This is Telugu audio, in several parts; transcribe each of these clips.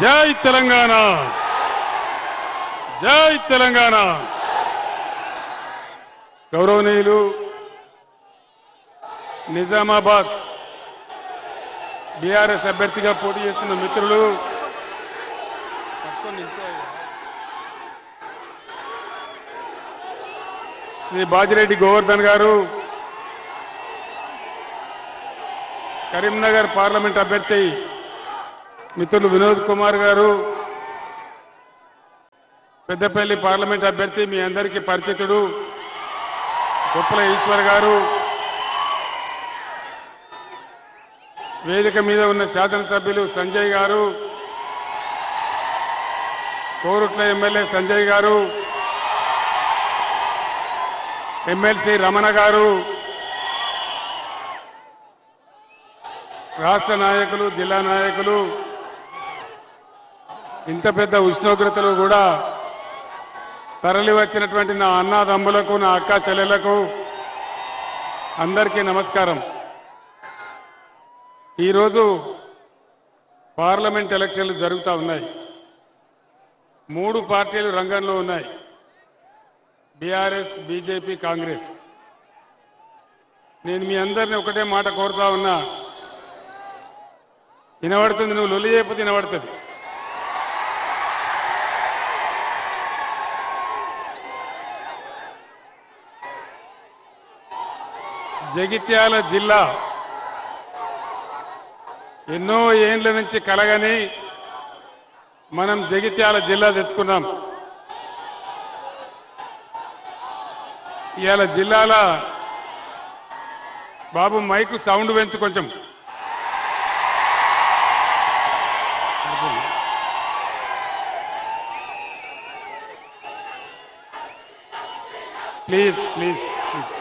జై తెలంగాణ జై తెలంగాణ గౌరవనీయులు నిజామాబాద్ బీఆర్ఎస్ అభ్యర్థిగా పోటీ చేస్తున్న మిత్రులు శ్రీ బాజిరెడ్డి గోవర్ధన్ గారు, కరీంనగర్ పార్లమెంట్ అభ్యర్థి మిత్రులు వినోద్ కుమార్ గారు, పెద్దపల్లి పార్లమెంట్ అభ్యర్థి మీ అందరికీ పరిచితుడు కొప్పుల ఈశ్వర్ గారు, వేదిక మీద ఉన్న శాసనసభ్యులు సంజయ్ గారు, కోరుట్ల ఎమ్మెల్యే సంజయ్ గారు, ఎమ్మెల్సీ రమణ గారు, రాష్ట్ర నాయకులు, జిల్లా నాయకులు, ఇంత పెద్ద ఉష్ణోగ్రతలు కూడా తరలి వచ్చినటువంటి నా అన్నదమ్ములకు, నా అక్క చెల్లెలకు అందరికీ నమస్కారం. ఈరోజు పార్లమెంట్ ఎలక్షన్లు జరుగుతూ ఉన్నాయి. 3 పార్టీలు రంగంలో ఉన్నాయి: బీఆర్ఎస్, బీజేపీ, కాంగ్రెస్. నేను మీ అందరినీ ఒకటే మాట కోరుతా ఉన్నా, వినబడుతుంది, నువ్వు లొల్లి చేయకపోతే వినబడుతుంది. జగిత్యాల జిల్లా ఎన్నో ఏండ్ల నుంచి కలగని మనం జగిత్యాల జిల్లా తెచ్చుకున్నాం. ఇవాళ జిల్లాల బాబు మైకు సౌండ్ పెంచు కొంచెం. Please please please.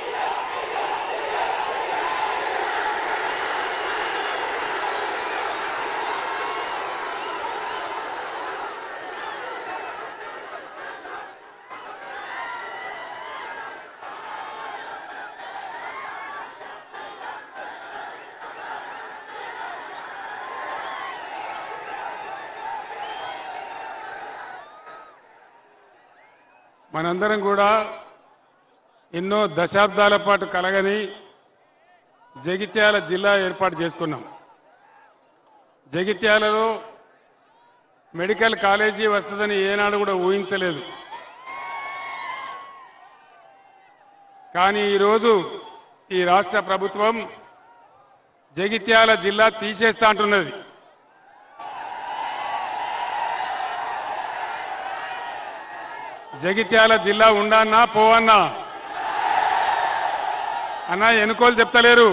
మనందరం కూడా ఎన్నో దశాబ్దాల పాటు కలగని జగిత్యాల జిల్లా ఏర్పాటు చేసుకున్నాం. జగిత్యాలలో మెడికల్ కాలేజీ వస్తుందని ఏనాడు కూడా ఊహించలేదు. కానీ ఈరోజు ఈ రాష్ట్ర ప్రభుత్వం జగిత్యాల జిల్లా తీసేస్తా అంటున్నది. జగిత్యాల జిల్లా ఉండన్నా పోవన్నా అన్నా ఎన్నుకోలు చెప్తలేరు.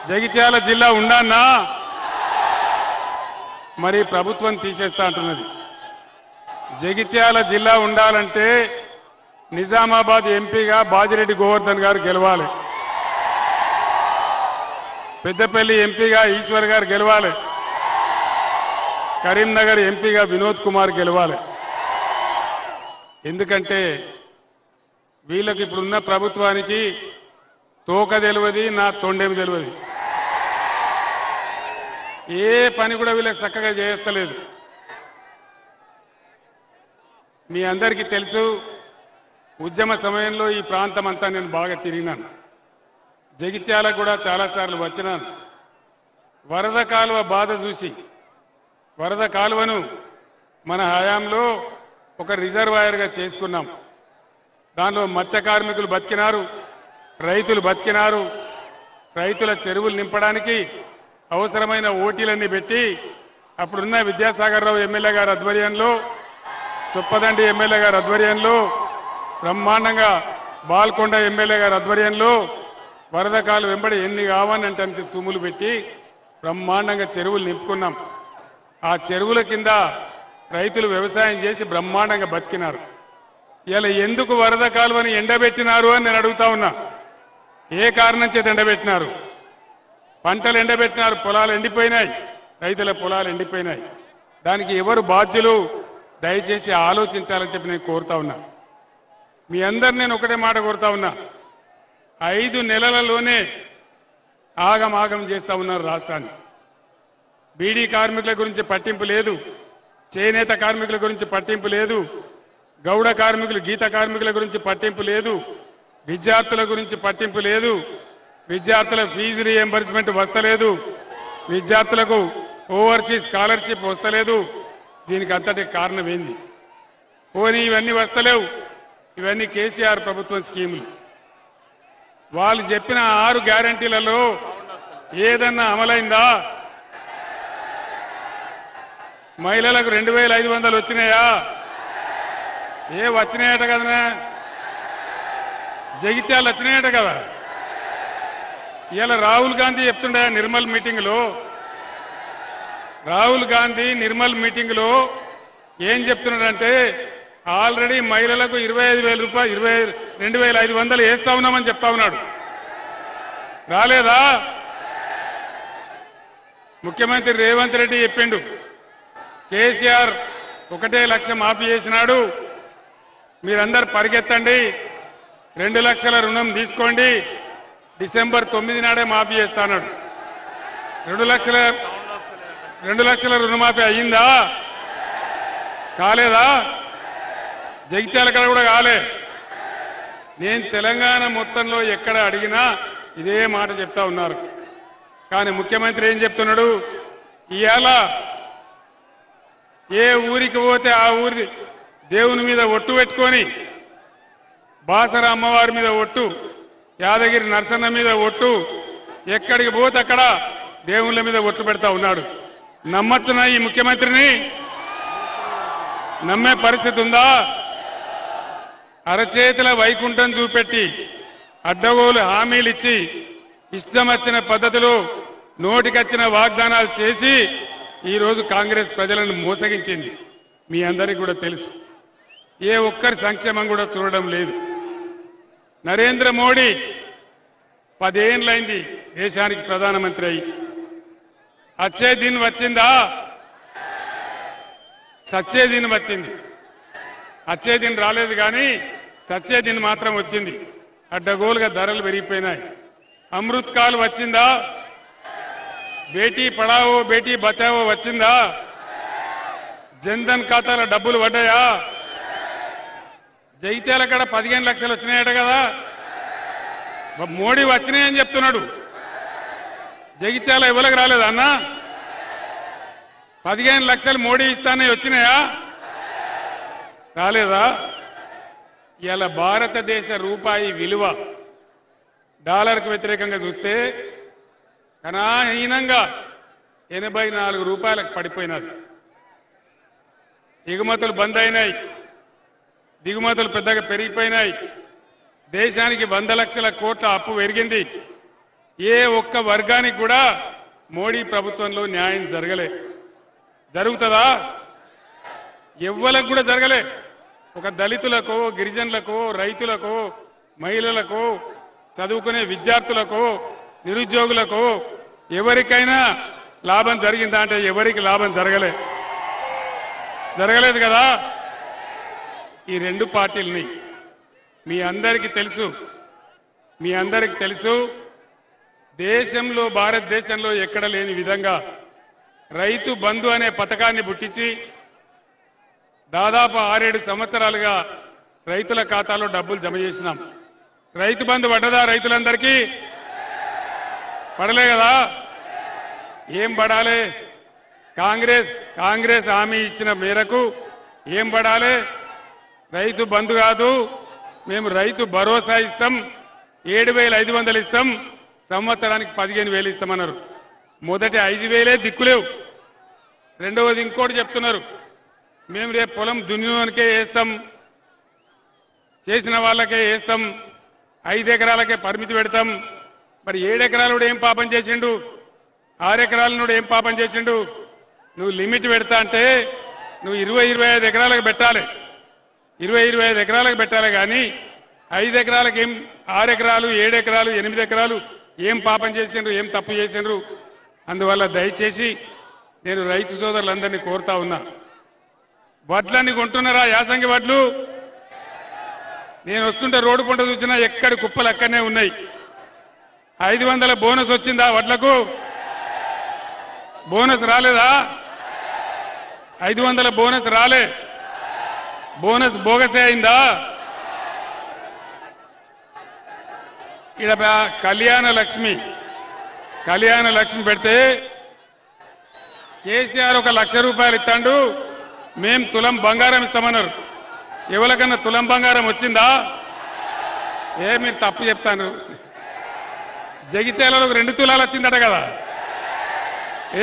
జగిత్యాల జిల్లా ఉండన్నా మరి ప్రభుత్వం తీసేస్తా అంటున్నది. జగిత్యాల జిల్లా ఉండాలంటే నిజామాబాద్ ఎంపీగా బాజిరెడ్డి గోవర్ధన్ గారు గెలవాలి, పెద్దపల్లి ఎంపీగా ఈశ్వర్ గారు గెలవాలి, కరీంనగర్ ఎంపీగా వినోద్ కుమార్ గెలవాలి. ఎందుకంటే వీళ్ళకి ఇప్పుడున్న ప్రభుత్వానికి తోక తెలియదు, నా తొండేమి తెలియదు. ఏ పని కూడా వీళ్ళకి చక్కగా చేస్తలేదు. మీ అందరికీ తెలుసు, ఉద్యమ సమయంలో ఈ ప్రాంతం అంతా నేను బాగా తిరిగినాను. జగిత్యాలకు కూడా చాలాసార్లు వచ్చినాను. వరద కాలువ బాధ చూసి, వరద కాలువను మన హయాంలో ఒక రిజర్వాయర్గా చేసుకున్నాం. దానిలో మత్స్య కార్మికులు బతికినారు, రైతులు బతికినారు. రైతుల చెరువులు నింపడానికి అవసరమైన ఓటీలన్నీ పెట్టి అప్పుడున్న విద్యాసాగర్ రావు ఎమ్మెల్యే గారి ఆధ్వర్యంలో, చొప్పదండి ఎమ్మెల్యే గారి ఆధ్వర్యంలో, బ్రహ్మాండంగా బాల్కొండ ఎమ్మెల్యే గారి ఆధ్వర్యంలో వరద కాలు వెంబడి ఎన్ని కావాలంటే అంత తుమ్ములు పెట్టి బ్రహ్మాండంగా చెరువులు నింపుకున్నాం. ఆ చెరువుల కింద రైతులు వ్యవసాయం చేసి బ్రహ్మాండంగా బతికినారు. ఇలా ఎందుకు వరద కాలువని ఎండబెట్టినారు అని నేను అడుగుతా ఉన్నా. ఏ కారణం చేత ఎండబెట్టినారు? పంటలు ఎండబెట్టినారు, పొలాలు ఎండిపోయినాయి, రైతుల పొలాలు ఎండిపోయినాయి. దానికి ఎవరు బాధ్యులు? దయచేసి ఆలోచించాలని చెప్పి నేను కోరుతా ఉన్నా. మీ అందరు నేను ఒకటే మాట కోరుతా ఉన్నా, 5 నెలలలోనే ఆగమాగం చేస్తా ఉన్నారు రాష్ట్రాన్ని. బీడీ కార్మికుల గురించి పట్టింపు లేదు, చేనేత కార్మికుల గురించి పట్టింపు లేదు, గౌడ కార్మికులు గీత కార్మికుల గురించి పట్టింపు లేదు, విద్యార్థుల గురించి పట్టింపు లేదు, విద్యార్థుల ఫీజు రీఎంబర్స్మెంట్ వస్తలేదు, విద్యార్థులకు ఓవర్సీస్ స్కాలర్షిప్ వస్తలేదు. దీనికి అంతటి కారణం ఏంది? పోనీ ఇవన్నీ వస్తలేవు, ఇవన్నీ కేసీఆర్ ప్రభుత్వం స్కీములు. వాళ్ళు చెప్పిన 6 గ్యారంటీలలో ఏదన్నా అమలైందా? మహిళలకు 2500 వచ్చినాయా? వచ్చినాయట కదా, జగిత్యాలు వచ్చినాయట కదా. ఇలా రాహుల్ గాంధీ చెప్తుండే నిర్మల్ మీటింగ్లో, రాహుల్ గాంధీ నిర్మల్ మీటింగ్లో ఏం చెప్తున్నాడంటే ఆల్రెడీ మహిళలకు 25,000 రూపాయలు 22,500 వేస్తా ఉన్నామని చెప్తా ఉన్నాడు. రాలేదా? ముఖ్యమంత్రి రేవంత్ రెడ్డి చెప్పిండు, కేసీఆర్ 1 లక్ష మాఫీ చేసినాడు, మీరందరూ పరిగెత్తండి, 2 లక్షల రుణం తీసుకోండి, డిసెంబర్ 9 నాడే మాఫీ చేస్తాడు. 2 లక్షల రుణమాఫీ అయ్యిందా? కాలేదా? జగిత్యాల కడ కూడా కాలే. నేను తెలంగాణ మొత్తంలో ఎక్కడ అడిగినా ఇదే మాట చెప్తా ఉన్నారు. కానీ ముఖ్యమంత్రి ఏం చెప్తున్నాడు? ఇవాళ ఏ ఊరికి పోతే ఆ ఊరి దేవుని మీద ఒట్టు పెట్టుకొని, బాసర అమ్మవారి మీద ఒట్టు, యాదగిరి నరసన్న మీద ఒట్టు, ఎక్కడికి పోతే అక్కడ దేవుళ్ళ మీద ఒట్టు పెడతా ఉన్నాడు. నమ్మచ్చునా ఈ ముఖ్యమంత్రిని? నమ్మే పరిస్థితి ఉందా? అరచేతుల వైకుంఠం చూపెట్టి అడ్డగోలు హామీలు ఇచ్చి ఇష్టం వచ్చిన పద్ధతిలో నోటికొచ్చిన వాగ్దానాలు చేసి ఈరోజు కాంగ్రెస్ ప్రజలను మోసగించింది. మీ అందరికీ కూడా తెలుసు. ఏ ఒక్కరి సంక్షేమం కూడా చూడడం లేదు. నరేంద్ర మోడీ 10 ఏళ్లైంది దేశానికి ప్రధానమంత్రి అయి. అచ్చే దిన్ వచ్చిందా? సచ్చే దిన్ వచ్చింది. అచ్చే దిన్ రాలేదు కానీ సచ్చే దిన్ మాత్రం వచ్చింది. అడ్డగోలుగా ధరలు పెరిగిపోయినాయి. అమృత్ కాల్ వచ్చిందా? బేటీ పడావో బేటీ బచావో వచ్చిందా? జన్ధన్ ఖాతాల డబ్బులు పడ్డాయా? జైత్యాల కాడ 15 లక్షలు వచ్చినాయట కదా. మోడీ వచ్చినాయని చెప్తున్నాడు. జగిత్యాల ఎవరికి రాలేదా అన్న? 15 లక్షలు మోడీ ఇస్తానే వచ్చినాయా? రాలేదా? ఇలా భారతదేశ రూపాయి విలువ డాలర్కు వ్యతిరేకంగా చూస్తే కనాహీనంగా 84 రూపాయలకు పడిపోయినది. ఎగుమతులు బంద్ అయినాయి, దిగుమతులు పెద్దగా పెరిగిపోయినాయి. దేశానికి 100 లక్షల కోట్ల అప్పు పెరిగింది. ఏ ఒక్క వర్గానికి కూడా మోడీ ప్రభుత్వంలో న్యాయం జరగలే. జరుగుతుందా? ఎవ్వలకు కూడా జరగలే. ఒక దళితులకు, గిరిజనులకు, రైతులకు, మహిళలకు, చదువుకునే విద్యార్థులకు, నిరుద్యోగులకు ఎవరికైనా లాభం జరిగిందా అంటే ఎవరికి లాభం జరగలేదు కదా. ఈ 2 పార్టీలని మీ అందరికీ తెలుసు, దేశంలో భారతదేశంలో ఎక్కడ లేని విధంగా రైతు బంధు అనే పథకాన్ని పుట్టించి దాదాపు 6-7 సంవత్సరాలుగా రైతుల ఖాతాలో డబ్బులు జమ చేసినాం. రైతు బంధు పడ్డదా? రైతులందరికీ పడలే కదా. ఏం పడాలి? కాంగ్రెస్ హామీ ఇచ్చిన మేరకు ఏం పడాలి? రైతు బంధు కాదు, మేము రైతు భరోసా ఇస్తాం, 7,500 ఇస్తాం, సంవత్సరానికి 15,000 ఇస్తామన్నారు. మొదటి 5,000 దిక్కులేవు. రెండవది ఇంకోటి చెప్తున్నారు, మేము రేపు పొలం దున్నికే వేస్తాం, చేసిన వాళ్ళకే వేస్తాం, 5 ఎకరాలకే పరిమితి పెడతాం. మరి 7 ఎకరాలు ఏం పాపం చేసిండు? 6 ఎకరాలను ఏం పాపం చేసిండు? నువ్వు లిమిట్ పెడతా అంటే నువ్వు 20-25 ఎకరాలకు పెట్టాలి, 20-25 ఎకరాలకు పెట్టాలి. కానీ 5 ఎకరాలకు ఏం, 6 ఎకరాలు, 7 ఎకరాలు, 8 ఎకరాలు ఏం పాపం చేసిండ్రు, ఏం తప్పు చేసిండ్రు? అందువల్ల దయచేసి నేను రైతు సోదరులందరినీ కోరుతా ఉన్నా, వడ్లన్నీ కొంటున్నారా? యాసంగి వడ్లు నేను వస్తుంటే రోడ్డు పంట చూసినా ఎక్కడి కుప్పలు అక్కడనే ఉన్నాయి. 500 బోనస్ వచ్చిందా వడ్లకు? బోనస్ రాలేదా? 500 బోనస్ రాలే. బోనస్ బోగసే అయిందా? ఇక్కడ కళ్యాణ లక్ష్మి పెడితే కేసీఆర్ 1 లక్ష రూపాయలు ఇస్తాడు, మేం తులం బంగారం ఇస్తామన్నారు. ఎవరికన్నా తులం బంగారం వచ్చిందా? మీరు తప్పు చెప్తాను. జగిత్యాలలో 2 తులాలు వచ్చిందట కదా,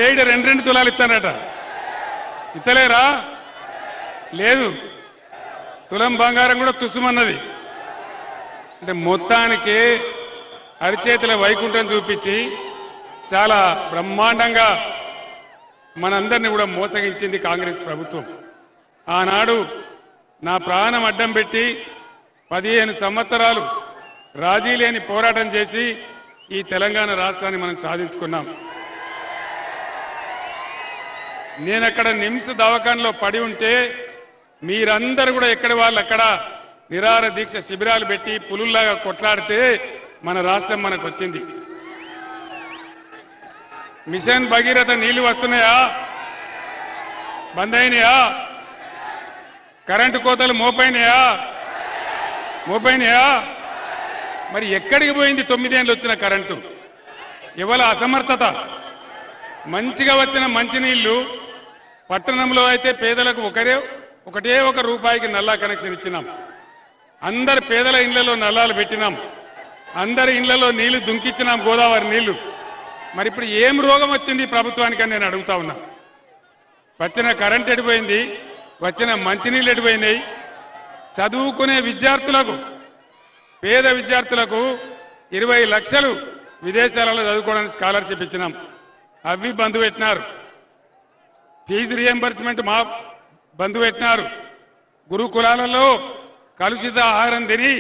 ఏడు 2 తులాలు ఇస్తానట. ఇస్తలేరా? లేదు. తులం బంగారం కూడా తుస్సుమన్నది. అంటే మొత్తానికి అరిచేతుల వైకుంఠం చూపించి చాలా బ్రహ్మాండంగా మనందరినీ కూడా మోసగించింది కాంగ్రెస్ ప్రభుత్వం. ఆనాడు నా ప్రాణం అడ్డం పెట్టి 15 సంవత్సరాలు రాజీ లేని పోరాటం చేసి ఈ తెలంగాణ రాష్ట్రాన్ని మనం సాధించుకున్నాం. నేనక్కడ నిమ్స్ దవాఖానలో పడి ఉంటే మీరందరూ కూడా ఎక్కడి వాళ్ళు అక్కడ నిరాహార దీక్ష శిబిరాలు పెట్టి పులుల్లాగా కొట్లాడితే మన రాష్ట్రం మనకు వచ్చింది. మిషన్ భగీరథ నీళ్లు వస్తున్నాయా? బంద్ అయినాయా? కరెంటు కోతలు మోపైనాయా? మరి ఎక్కడికి పోయింది 9 ఏళ్ళు వచ్చిన కరెంటు? ఇవాళ అసమర్థత. మంచిగా వచ్చిన మంచినీళ్లు పట్టణంలో అయితే పేదలకు ఒకటే 1 రూపాయికి నల్లా కనెక్షన్ ఇచ్చినాం. అందరి పేదల ఇళ్లలో నల్లాలు పెట్టినాం. అందరి ఇళ్లలో నీళ్లు దుంకిచ్చినాం, గోదావరి నీళ్లు. మరి ఇప్పుడు ఏం రోగం వచ్చింది ప్రభుత్వానికి అని నేను అడుగుతా ఉన్నా. వచ్చిన కరెంట్ ఎడిపోయింది, వచ్చిన మంచినీళ్ళు ఎడిపోయినాయి. చదువుకునే విద్యార్థులకు, పేద విద్యార్థులకు 20 లక్షలు విదేశాలలో చదువుకోవడానికి స్కాలర్షిప్ ఇచ్చినాం. అవి బంద్ పెట్టినారు. ఫీజు రియంబర్స్మెంట్ మా బంద్ పెట్టినారు. గురుకులాలలో కలుషిత ఆహారం తిని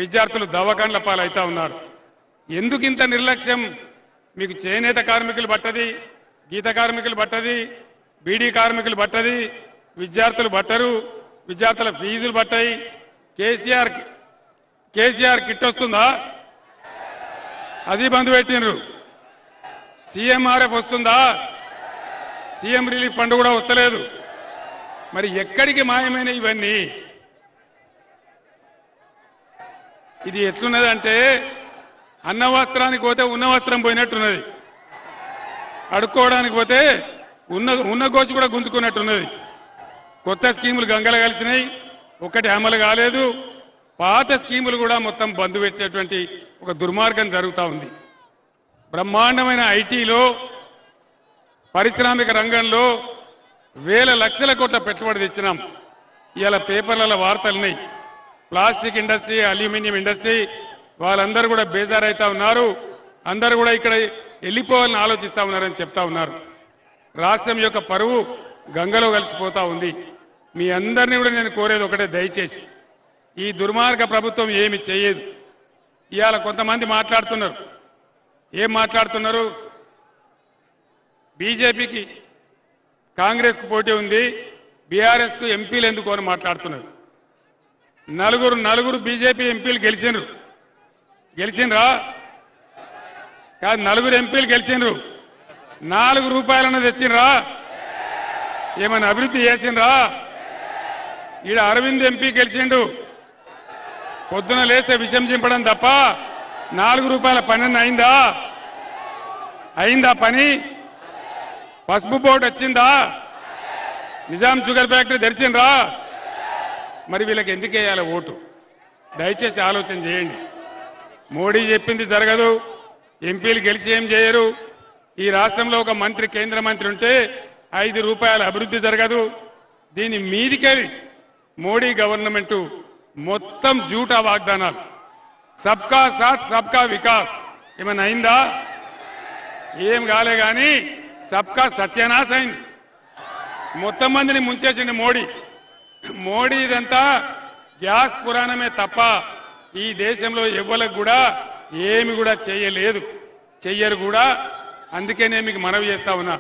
విద్యార్థులు దవాఖాన్ల పాలవుతా ఉన్నారు. ఎందుకు ఇంత నిర్లక్ష్యం? మీకు చేనేత కార్మికులు పట్టది, గీత కార్మికులు పట్టది, బీడీ కార్మికులు పట్టది, విద్యార్థులు పట్టరు, విద్యార్థుల ఫీజులు పట్టాయి. కేసీఆర్ కిట్ వస్తుందా? అది బంద్ పెట్టినరు. సీఎంఆర్ఎఫ్ వస్తుందా? సీఎం రిలీఫ్ ఫండ్ కూడా వస్తలేదు. మరి ఎక్కడికి మాయమైన ఇవన్నీ? ఇది ఎట్లున్నదంటే అన్న వస్త్రానికి పోతే ఉన్న వస్త్రం పోయినట్టున్నది, అడుక్కోవడానికి పోతే ఉన్న గోచి కూడా గుంజుకున్నట్టున్నది. కొత్త స్కీములు గంగల కలిసినాయి, ఒకటి అమలు కాలేదు. పాత స్కీములు కూడా మొత్తం బంద్ పెట్టేటువంటి ఒక దుర్మార్గం జరుగుతూ ఉంది. బ్రహ్మాండమైన ఐటీలో, పారిశ్రామిక రంగంలో వేల లక్షల కోట్ల పెట్టుబడి తెచ్చినాం. ఇవాళ పేపర్లలో వార్తలున్నాయి. ప్లాస్టిక్ ఇండస్ట్రీ, అల్యూమినియం ఇండస్ట్రీ వాళ్ళందరూ కూడా బేజారైతా ఉన్నారు. అందరూ కూడా ఇక్కడ వెళ్ళిపోవాలని ఆలోచిస్తా ఉన్నారని చెప్తా ఉన్నారు. రాష్ట్రం యొక్క పరువు గంగలో కలిసిపోతా ఉంది. మీ అందరినీ కూడా నేను కోరేది ఒకటే, దయచేసి ఈ దుర్మార్గ ప్రభుత్వం ఏమి చేయదు. ఇవాళ కొంతమంది మాట్లాడుతున్నారు. ఏం మాట్లాడుతున్నారు? బీజేపీకి కాంగ్రెస్కు పోటీ ఉంది, బీఆర్ఎస్కు ఎంపీలు ఎందుకు అని మాట్లాడుతున్నారు. నలుగురు బీజేపీ ఎంపీలు గెలిచిండ్రా? కాదు, 4 ఎంపీలు గెలిచిండ్రు. 4 రూపాయలన్న తెచ్చిండ్రా? ఏమైనా అభివృద్ధి చేసిండ్రా? ఈడ అరవింద్ ఎంపీ గెలిచిండు. పొద్దున లేస్తే విషం చింపడం తప్ప 4 రూపాయల పని అయిందా పని? పసుపు బోర్డు వచ్చిందా? నిజాం షుగర్ ఫ్యాక్టరీ తెరిచిండ్రా? మరి వీళ్ళకి ఎందుకు వేయాలి ఓటు? దయచేసి ఆలోచన చేయండి. మోడీ చెప్పింది జరగదు, ఎంపీలు గెలిచి ఏం చేయరు. ఈ రాష్ట్రంలో ఒక మంత్రి, కేంద్ర మంత్రి ఉంటే 5 రూపాయల అభివృద్ధి జరగదు. దీని మీదికెళ్ళి మోడీ గవర్నమెంట్ మొత్తం జూటా వాగ్దానాలు. సబ్కా సాత్ సబ్కా వికాస్ ఏమైనా అయిందా? ఏం కాలే కానీ సబ్కా సత్యనాశ అయింది. మొత్తం మందిని ముంచేసింది మోడీ. ఇదంతా గ్యాస్ పురాణమే తప్ప ఈ దేశంలో ఎవ్వలకు కూడా ఏమి కూడా చేయలేదు, చెయ్యరు కూడా. అందుకే నేను మీకు మనవి చేస్తా ఉన్నా,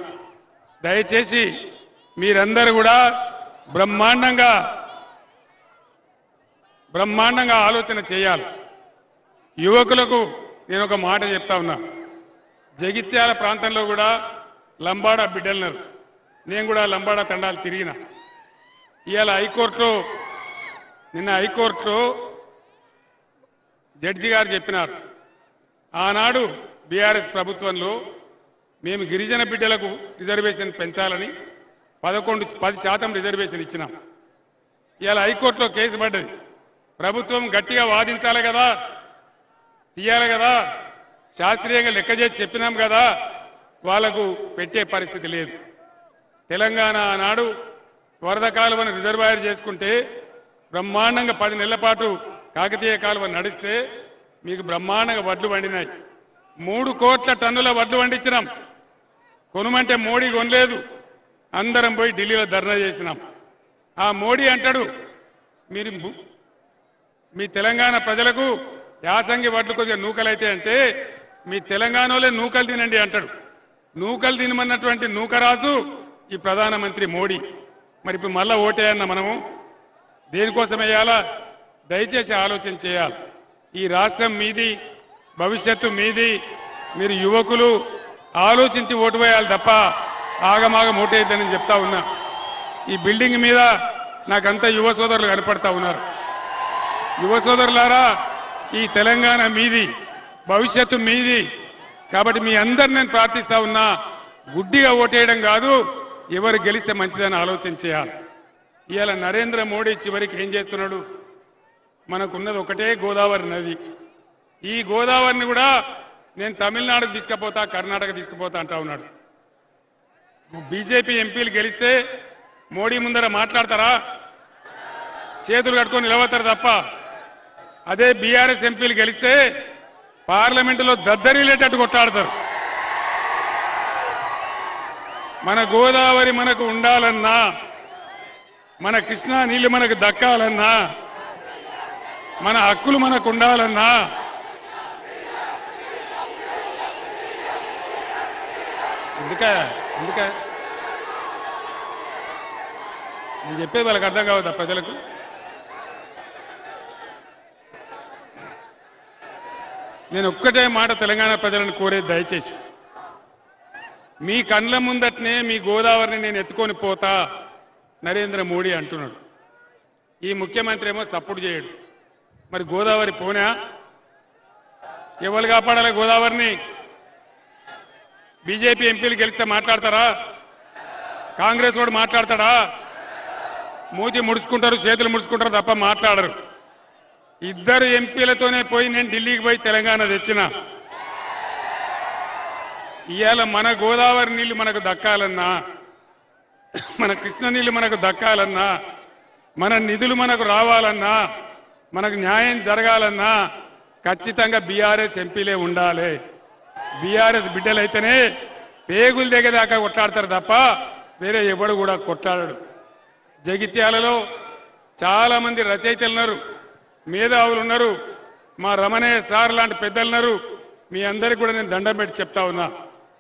దయచేసి మీరందరూ కూడా బ్రహ్మాండంగా ఆలోచన చేయాలి. యువకులకు నేను ఒక మాట చెప్తా ఉన్నా. జగిత్యాల ప్రాంతంలో కూడా లంబాడా బిడ్డలన్నారు. నేను కూడా లంబాడా తండాలు తిరిగిన. ఇవాళ నిన్న హైకోర్టులో జడ్జి గారు చెప్పినారు, ఆనాడు బీఆర్ఎస్ ప్రభుత్వంలో మేము గిరిజన బిడ్డలకు రిజర్వేషన్ పెంచాలని 10% రిజర్వేషన్ ఇచ్చినాం. ఇవాళ హైకోర్టులో కేసు పడ్డది. ప్రభుత్వం గట్టిగా వాదించాలి కదా, తీయాలి కదా, శాస్త్రీయంగా లెక్క చేసి చెప్పినాం కదా, వాళ్లకు పెట్టే పరిస్థితి లేదు. తెలంగాణ ఆనాడు వరద కాలువను రిజర్వాయర్ చేసుకుంటే బ్రహ్మాండంగా 10 నెలల పాటు కాకతీయ కాలువ నడిస్తే మీకు బ్రహ్మాండంగా వడ్లు వండినాయి. 3 కోట్ల టన్నుల వడ్లు వండించినాం. కొనుమంటే మోడీ కొనలేదు. అందరం పోయి ఢిల్లీలో ధర్నా చేసినాం. ఆ మోడీ అంటాడు, మీరు మీ తెలంగాణ ప్రజలకు యాసంగి వడ్లు కొద్దిగా నూకలైతే అంటే మీ తెలంగాణలో నూకలు తినండి అంటాడు. నూకలు తినమన్నటువంటి నూకరాజు ఈ ప్రధానమంత్రి మోడీ. మరి ఇప్పుడు మళ్ళా ఓటేయన్న మనము దేనికోసం వేయాలా? దయచేసి ఆలోచన చేయాలి. ఈ రాష్ట్రం మీది, భవిష్యత్తు మీది. మీరు యువకులు ఆలోచించి ఓటు వేయాలి తప్ప ఆగమాగం ఓటేద్దని చెప్తా ఉన్నా. ఈ బిల్డింగ్ మీద నాకంతా యువ సోదరులు కనపడతా ఉన్నారు. యువ సోదరులారా, ఈ తెలంగాణ మీది, భవిష్యత్తు మీది. కాబట్టి మీ అందరు నేను ప్రార్థిస్తా ఉన్నా, గుడ్డిగా ఓటేయడం కాదు, ఎవరు గెలిస్తే మంచిదని ఆలోచన చేయాలి. ఇవాళ నరేంద్ర మోడీ చివరికి ఏం చేస్తున్నాడు? మనకున్నది ఒకటే గోదావరి నది. ఈ గోదావరిని కూడా నేను తమిళనాడుకు తీసుకుపోతా, కర్ణాటక తీసుకుపోతా అంటా ఉన్నాడు. బీజేపీ ఎంపీలు గెలిస్తే మోడీ ముందర మాట్లాడతారా? చేతులు కట్టుకొని నిలబడతారు తప్ప. అదే బీఆర్ఎస్ ఎంపీలు గెలిస్తే పార్లమెంటులో దద్దరిల్లేటట్టు కొట్లాడతారు. మన గోదావరి మనకు ఉండాలన్నా, మన కృష్ణా నీళ్లు మనకు దక్కాలన్నా, మన హక్కులు మనకు ఉండాలన్నా ఎందుకే నేను చెప్పేది వాళ్ళకి అర్థం కావద్దా ప్రజలకు? నేను ఒక్కటే మాట తెలంగాణ ప్రజలను కోరేది, దయచేసి మీ కండ్ల ముందటనే మీ గోదావరిని నేను ఎత్తుకొని పోతా నరేంద్ర మోడీ అంటున్నాడు. ఈ ముఖ్యమంత్రి ఏమో సపోర్ట్ చేయడు. మరి గోదావరి పోనా? ఎవరు కాపాడాలి గోదావరిని? బీజేపీ ఎంపీలు గెలిస్తే మాట్లాడతారా? కాంగ్రెస్ వాడు మాట్లాడతాడా? మూతి ముడుచుకుంటారు, చేతులు ముడుచుకుంటారు తప్ప మాట్లాడరు. ఇద్దరు ఎంపీలతోనే పోయి నేను ఢిల్లీకి పోయి తెలంగాణ తెచ్చిన. ఇవాళ మన గోదావరి నీళ్లు మనకు దక్కాలన్నా, మన కృష్ణ నీళ్లు మనకు దక్కాలన్నా, మన నిధులు మనకు రావాలన్నా, మనకు న్యాయం జరగాలన్నా ఖచ్చితంగా బీఆర్ఎస్ ఎంపీలే ఉండాలి. బీఆర్ఎస్ బిడ్డలైతేనే పేగులు దిగేదాకా కొట్లాడతారు తప్ప వేరే ఎవడు కూడా కొట్లాడడు. జగిత్యాలలో చాలా మంది రచయితలు ఉన్నారు, మేధావులు ఉన్నారు, మా రమణయ్య సార్ లాంటి పెద్దలు ఉన్నారు. మీ అందరికీ కూడా నేను దండం పెట్టి చెప్తా ఉన్నా,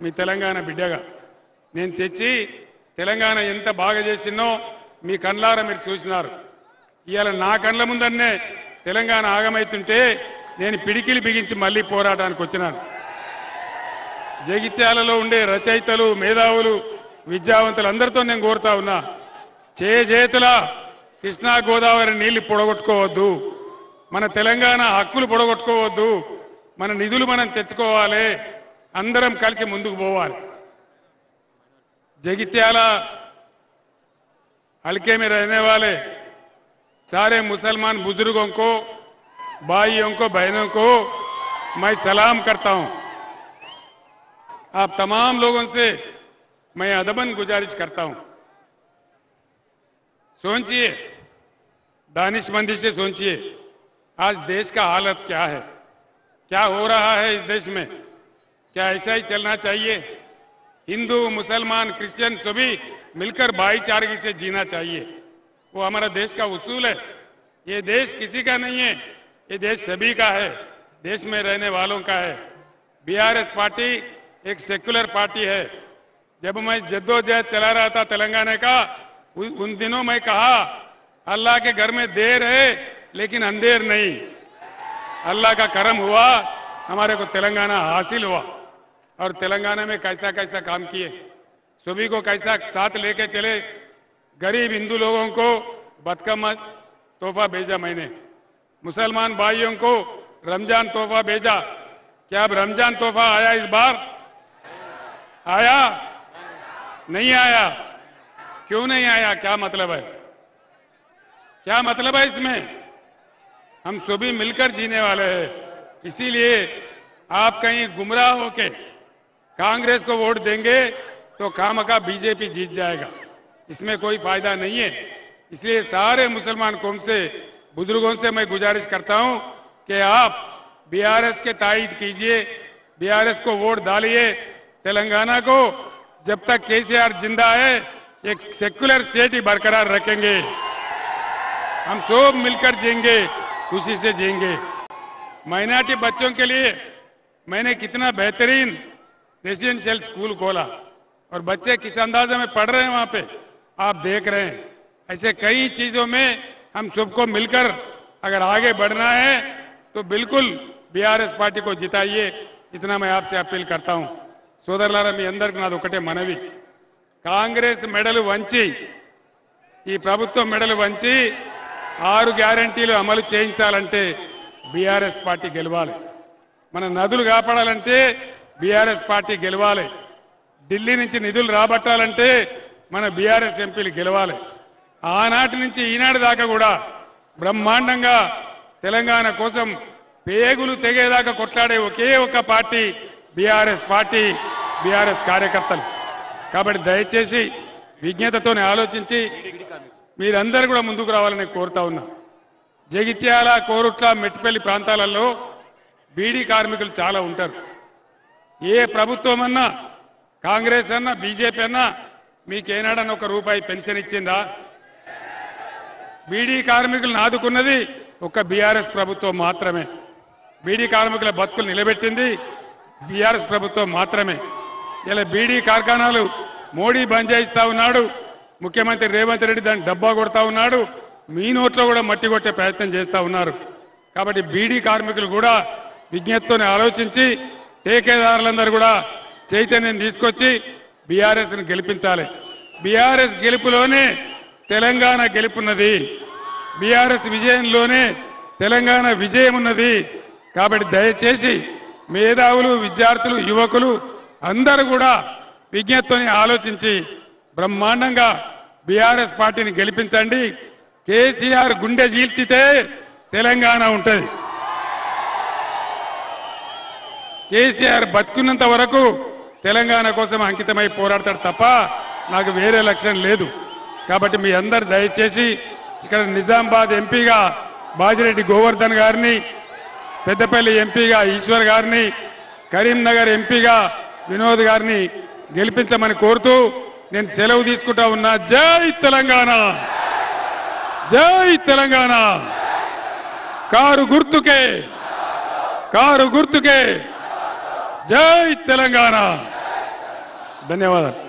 మీ తెలంగాణ బిడ్డగా నేను తెచ్చి తెలంగాణ ఎంత బాగా చేసినో మీ కళ్ళారా మీరు చూసినారు. ఇవాళ నా కళ్ళ ముందన్నే తెలంగాణ ఆగమైతుంటే నేను పిడికిలి బిగించి మళ్ళీ పోరాటానికి వచ్చినాను. జగిత్యాలలో ఉండే రచయితలు, మేధావులు, విద్యావంతులు అందరితో నేను కోరుతా ఉన్నా, చేతుల కృష్ణా గోదావరి నీళ్లు పొడగొట్టుకోవద్దు, మన తెలంగాణ హక్కులు పొడగొట్టుకోవద్దు, మన నిధులు మనం తెచ్చుకోవాలి, అందరం కలిసి ముందుకు పోవాలి. जगित्याल हल्के में रहने वाले सारे मुसलमान बुजुर्गों को, भाइयों को, बहनों को मैं सलाम करता हूं। आप तमाम लोगों से मैं अदबन गुजारिश करता हूं, सोचिए, दानिशमंदी से सोचिए, आज देश का हालत क्या है, क्या हो रहा है इस देश में, क्या ऐसा ही चलना चाहिए? हिंदू, मुसलमान, क्रिश्चियन सभी मिलकर भाईचारे से जीना चाहिए, वो हमारा देश का उसूल है। ये देश किसी का नहीं है, ये देश सभी का है, देश में रहने वालों का है। बीआरएस पार्टी एक सेक्युलर पार्टी है। जब मैं जद्दोजहद चला रहा था तेलंगाना का, उन दिनों मैं कहा अल्लाह के घर में देर है लेकिन अंधेर नहीं। अल्लाह का करम हुआ, हमारे को तेलंगाना हासिल हुआ और तेलंगाना में कैसा कैसा काम किए। सभी को कैसा साथ लेके चले। गरीब हिंदू लोगों को बदकम्मा तोहफा भेजा मैंने, मुसलमान भाइयों को रमजान तोहफा भेजा। क्या अब रमजान तोहफा आया इस बार? आया? नहीं आया? क्यों नहीं आया? क्या मतलब है? क्या मतलब है इसमें? हम सभी मिलकर जीने वाले हैं, इसीलिए आप कहीं गुमराह होके कांग्रेस को वोट देंगे तो खामखा बीजेपी जीत जाएगा, इसमें कोई फायदा नहीं है। इसलिए सारे मुसलमान कौम से, बुजुर्गों से मैं गुजारिश करता हूं कि आप बीआरएस के तायद कीजिए, बीआरएस को वोट डालिए। तेलंगाना को जब तक केसीआर जिंदा है एक सेक्युलर स्टेट ही बरकरार रखेंगे। हम सब मिलकर जिएंगे, खुशी से जिएंगे। माइनॉरिटी बच्चों के लिए मैंने कितना बेहतरीन रेजिडेंशियल स्कूल खोला और बच्चे किस अंदाजे में पढ़ रहे हैं वहां पे, आप देख रहे हैं। ऐसे कई चीजों में हम सबको मिलकर अगर आगे बढ़ना है तो बिल्कुल बीआरएस पार्टी को जिताइए, इतना मैं आपसे अपील करता हूं। సోదరులారా, మీ అందరికీ నాది ఒకటే మనవి, కాంగ్రెస్ మెడలు వంచి, ఈ ప్రభుత్వం మెడలు వంచి 6 గ్యారెంటీలు అమలు చేయించాలంటే బీఆర్ఎస్ పార్టీ గెలవాలి. మన నదులు కాపాడాలంటే బీఆర్ఎస్ పార్టీ గెలవాలి. ఢిల్లీ నుంచి నిధులు రాబట్టాలంటే మన బీఆర్ఎస్ ఎంపీలు గెలవాలి. ఆనాటి నుంచి ఈనాటి దాకా కూడా బ్రహ్మాండంగా తెలంగాణ కోసం పేగులు తెగేదాకా కొట్లాడే ఒకే ఒక పార్టీ బీఆర్ఎస్ పార్టీ, బీఆర్ఎస్ కార్యకర్తలు. కాబట్టి దయచేసి విజ్ఞతతోనే ఆలోచించి మీరందరూ కూడా ముందుకు రావాలని కోరుతా ఉన్నా. జగిత్యాల, కోరుట్ల, మెట్టిపల్లి ప్రాంతాలలో బీడీ కార్మికులు చాలా ఉంటారు. ఏ ప్రభుత్వం అన్నా, కాంగ్రెస్ అన్నా, బీజేపీ అన్నా మీకేనాడన్నా ఒక రూపాయి పెన్షన్ ఇచ్చిందా? బీడీ కార్మికులను ఆదుకున్నది ఒక బీఆర్ఎస్ ప్రభుత్వం మాత్రమే. బీడీ కార్మికుల బతుకులు నిలబెట్టింది బీఆర్ఎస్ ప్రభుత్వం మాత్రమే. ఇలా బీడీ కార్ఖానాలు మోడీ బంద్ చేయిస్తా ఉన్నాడు, ముఖ్యమంత్రి రేవంత్ రెడ్డి దాన్ని డబ్బా కొడతా ఉన్నాడు, మీ నోట్లో కూడా మట్టి కొట్టే ప్రయత్నం చేస్తా ఉన్నారు. కాబట్టి బీడీ కార్మికులు కూడా విజ్ఞతతోనే ఆలోచించి ఠేకేదారులందరూ కూడా చైతన్యం తీసుకొచ్చి బీఆర్ఎస్ను గెలిపించాలి. బీఆర్ఎస్ గెలుపులోనే తెలంగాణ గెలుపున్నది, బీఆర్ఎస్ విజయంలోనే తెలంగాణ విజయం ఉన్నది. కాబట్టి దయచేసి మేధావులు, విద్యార్థులు, యువకులు అందరూ కూడా విజ్ఞతతోనే ఆలోచించి బ్రహ్మాండంగా బీఆర్ఎస్ పార్టీని గెలిపించండి. కేసీఆర్ గుండె చీల్చితే తెలంగాణ ఉంటుంది. కేసీఆర్ బతుకున్నంత వరకు తెలంగాణ కోసం అంకితమై పోరాడతాడు తప్ప నాకు వేరే లక్ష్యం లేదు. కాబట్టి మీ అందరు దయచేసి ఇక్కడ నిజామాబాద్ ఎంపీగా బాజిరెడ్డి గోవర్ధన్ గారిని, పెద్దపల్లి ఎంపీగా ఈశ్వర్ గారిని, కరీంనగర్ ఎంపీగా వినోద్ గారిని గెలిపించమని కోరుతూ నేను సెలవు తీసుకుంటా ఉన్నా. జై తెలంగాణ, జై తెలంగాణ. కారు గుర్తుకే, కారు గుర్తుకే. జై తెలంగాణ. ధన్యవాదాలు.